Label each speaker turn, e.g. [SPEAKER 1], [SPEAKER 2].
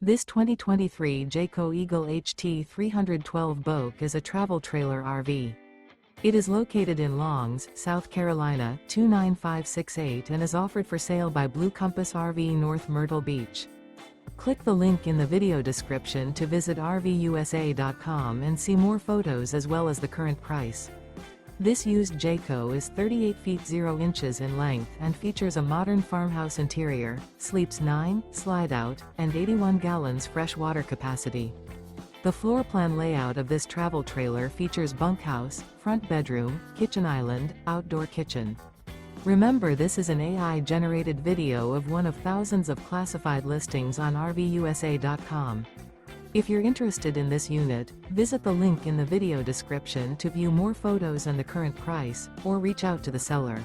[SPEAKER 1] This 2023 Jayco Eagle HT 312 boat is a travel trailer RV. It is located in Longs, South Carolina, 29568 and is offered for sale by Blue Compass RV North Myrtle Beach. Click the link in the video description to visit RVUSA.com and see more photos as well as the current price. This used Jayco is 38 feet 0 inches in length and features a modern farmhouse interior, sleeps 9, slide-out, and 81 gallons fresh water capacity. The floor plan layout of this travel trailer features bunkhouse, front bedroom, kitchen island, outdoor kitchen. Remember, this is an AI-generated video of one of thousands of classified listings on RVUSA.com. If you're interested in this unit, visit the link in the video description to view more photos and the current price, or reach out to the seller.